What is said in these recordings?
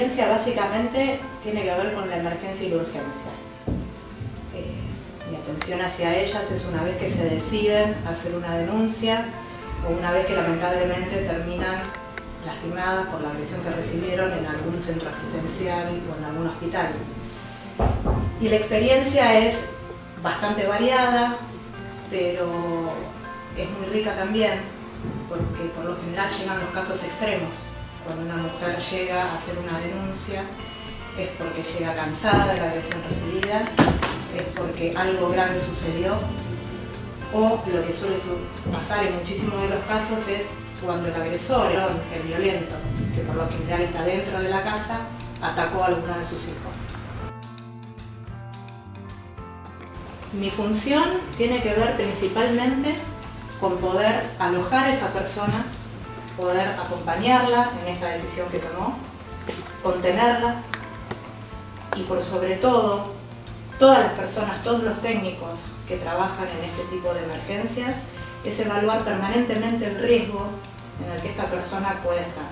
experiencia básicamente tiene que ver con la emergencia y la urgencia. Mi atención hacia ellas es una vez que se deciden hacer una denuncia o una vez que lamentablemente terminan lastimadas por la agresión que recibieron en algún centro asistencial o en algún hospital. Y la experiencia es bastante variada, pero es muy rica también, porque por lo general llegan los casos extremos. Cuando una mujer llega a hacer una denuncia es porque llega cansada de la agresión recibida, es porque algo grave sucedió, o lo que suele pasar en muchísimos de los casos es cuando el agresor, el violento, que por lo general está dentro de la casa, atacó a alguno de sus hijos. Mi función tiene que ver principalmente con poder alojar a esa persona, poder acompañarla en esta decisión que tomó, contenerla y por sobre todo, todas las personas, todos los técnicos que trabajan en este tipo de emergencias, es evaluar permanentemente el riesgo en el que esta persona puede estar.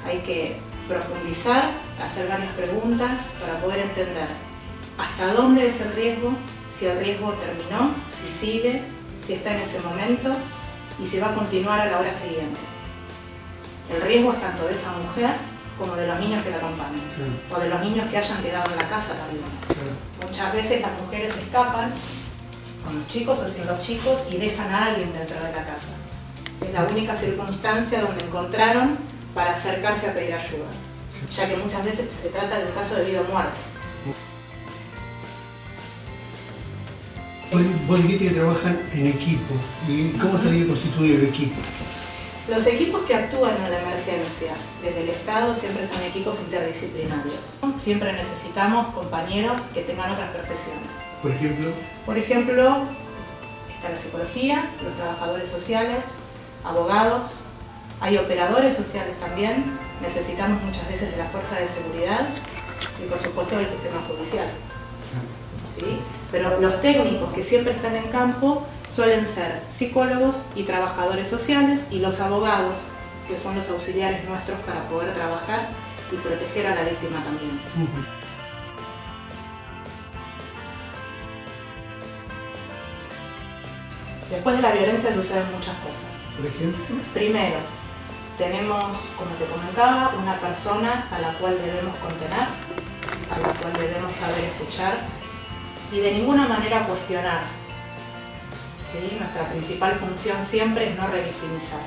Hay que profundizar, hacer varias preguntas para poder entender hasta dónde es el riesgo, si el riesgo terminó, si sigue, si está en ese momento y si va a continuar a la hora siguiente. El riesgo es tanto de esa mujer como de los niños que la acompañan, o de los niños que hayan quedado en la casa también. Muchas veces las mujeres escapan con los chicos o sin los chicos y dejan a alguien dentro de la casa. Es la única circunstancia donde encontraron para acercarse a pedir ayuda, ya que muchas veces se trata de un caso de vida o muerte. Vos dijiste que trabajan en equipo. ¿Y cómo estaría constituido el equipo? Los equipos que actúan en la emergencia desde el Estado siempre son equipos interdisciplinarios. Siempre necesitamos compañeros que tengan otras profesiones. ¿Por ejemplo? Por ejemplo, está la psicología, los trabajadores sociales, abogados, hay operadores sociales también, necesitamos muchas veces de la fuerza de seguridad y por supuesto del sistema judicial. ¿Sí? Pero los técnicos que siempre están en campo suelen ser psicólogos y trabajadores sociales y los abogados, que son los auxiliares nuestros para poder trabajar y proteger a la víctima también. Después de la violencia suceden muchas cosas. ¿Por ejemplo? Primero, tenemos, como te comentaba, una persona a la cual debemos contener, a la cual debemos saber escuchar y de ninguna manera cuestionar. ¿Sí? Nuestra principal función siempre es no revictimizar.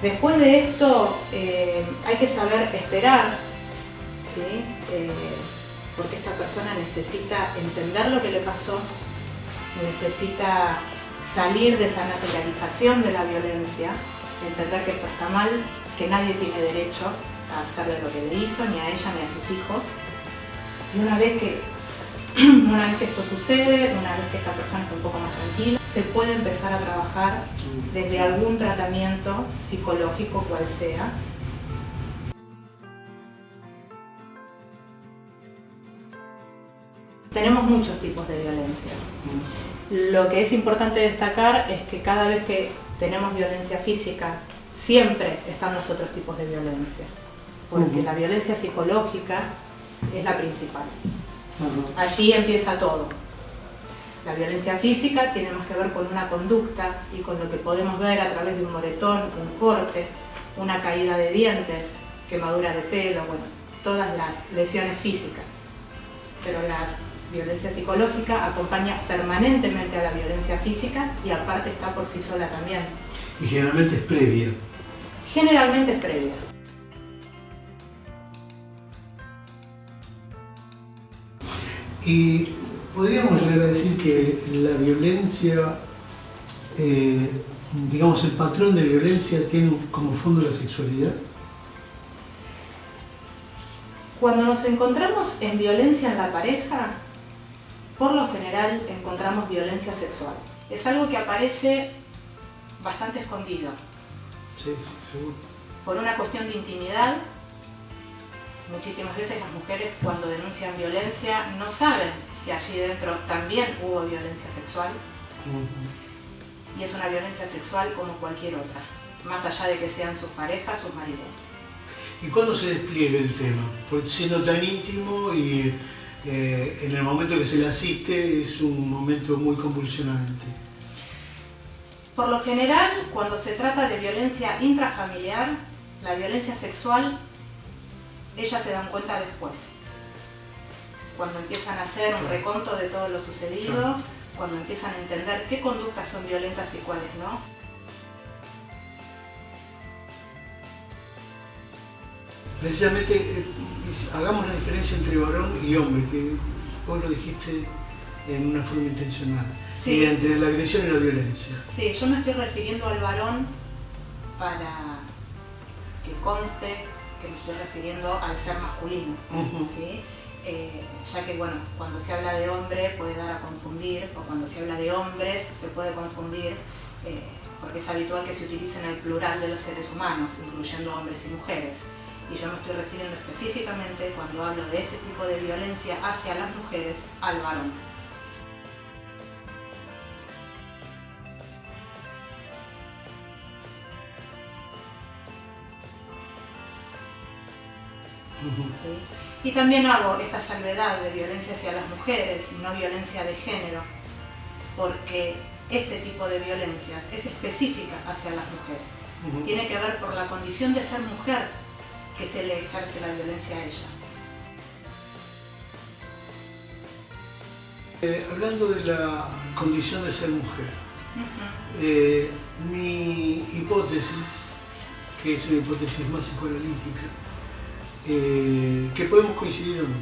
Después de esto hay que saber esperar, ¿sí? Porque esta persona necesita entender lo que le pasó, necesita salir de esa naturalización de la violencia, entender que eso está mal, que nadie tiene derecho a hacerle lo que le hizo, ni a ella ni a sus hijos. Y una vez que esto sucede, una vez que esta persona está un poco más tranquila, se puede empezar a trabajar desde algún tratamiento psicológico, cual sea. Tenemos muchos tipos de violencia. Lo que es importante destacar es que cada vez que tenemos violencia física, siempre están los otros tipos de violencia, porque la violencia psicológica es la principal. Allí empieza todo. La violencia física tiene más que ver con una conducta y con lo que podemos ver a través de un moretón, un corte, una caída de dientes, quemadura de pelo, bueno, todas las lesiones físicas. Pero la violencia psicológica acompaña permanentemente a la violencia física y aparte está por sí sola también. Y generalmente es previa. Generalmente es previa. Y podríamos llegar a decir que la violencia, digamos, el patrón de violencia tiene como fondo la sexualidad. Cuando nos encontramos en violencia en la pareja, por lo general encontramos violencia sexual. Es algo que aparece bastante escondido. Sí, seguro. Por una cuestión de intimidad, muchísimas veces las mujeres cuando denuncian violencia no saben que allí dentro también hubo violencia sexual. Y es una violencia sexual como cualquier otra, más allá de que sean sus parejas, sus maridos. ¿Y cuándo se despliega el tema? Porque siendo tan íntimo y en el momento que se le asiste es un momento muy convulsionante. Por lo general, cuando se trata de violencia intrafamiliar, la violencia sexual, ellas se dan cuenta después. Cuando empiezan a hacer un reconto de todo lo sucedido, cuando empiezan a entender qué conductas son violentas y cuáles no. Precisamente, hagamos la diferencia entre varón y hombre, que vos lo dijiste en una forma intencional, sí. Y entre la agresión y la violencia. Sí, yo me estoy refiriendo al varón para que conste que me estoy refiriendo al ser masculino, ¿sí? Ya que bueno, cuando se habla de hombre puede dar a confundir, o cuando se habla de hombres se puede confundir, porque es habitual que se utilicen el plural de los seres humanos, incluyendo hombres y mujeres. Y yo me estoy refiriendo específicamente, cuando hablo de este tipo de violencia hacia las mujeres, al varón. ¿Sí? Y también hago esta salvedad de violencia hacia las mujeres y no violencia de género, porque este tipo de violencias es específica hacia las mujeres. Tiene que ver por la condición de ser mujer que se le ejerce la violencia a ella. Hablando de la condición de ser mujer, mi hipótesis, que es una hipótesis más psicoanalítica, que podemos coincidir o no,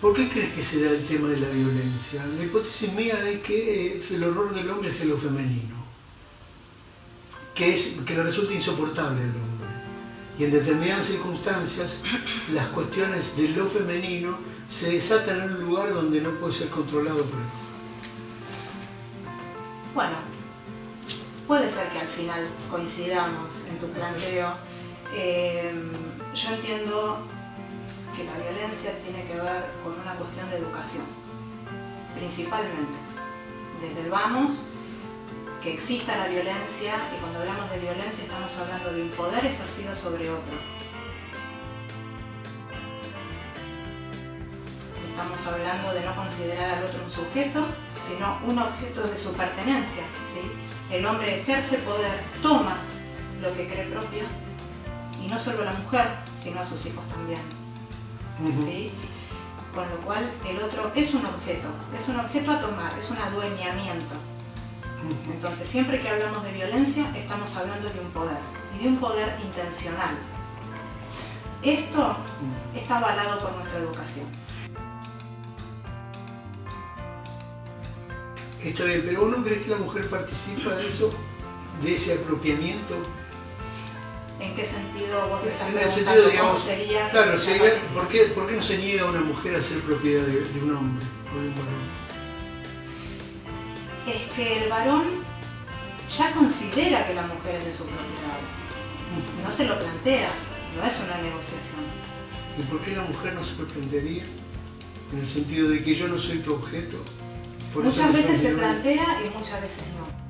¿por qué crees que se da el tema de la violencia? La hipótesis mía es que el horror del hombre es lo femenino, que le resulta insoportable al hombre. Y en determinadas circunstancias, las cuestiones de lo femenino se desatan en un lugar donde no puede ser controlado por el hombre. Bueno, puede ser que al final coincidamos en tu planteo. Yo entiendo que la violencia tiene que ver con una cuestión de educación, principalmente. Desde el vamos, que exista la violencia, y cuando hablamos de violencia estamos hablando de un poder ejercido sobre otro. Estamos hablando de no considerar al otro un sujeto, sino un objeto de su pertenencia, ¿sí? El hombre ejerce poder, toma lo que cree propio, y no solo a la mujer, sino a sus hijos también, ¿sí? Con lo cual el otro es un objeto a tomar, es un adueñamiento. Entonces, siempre que hablamos de violencia, estamos hablando de un poder, y de un poder intencional. Esto está avalado por nuestra educación. Está bien, pero ¿uno cree que la mujer participa de eso, de ese apropiamiento? ¿En qué sentido vos te estás En el preguntando sentido, digamos, cómo sería? claro, ¿por qué no se niega a una mujer a ser propiedad de un hombre o de un varón? Es que el varón ya considera que la mujer es de su propiedad. No se lo plantea, no es una negociación. ¿Y por qué la mujer no se lo plantearía? En el sentido de que yo no soy tu objeto. Muchas veces se plantea y muchas veces no.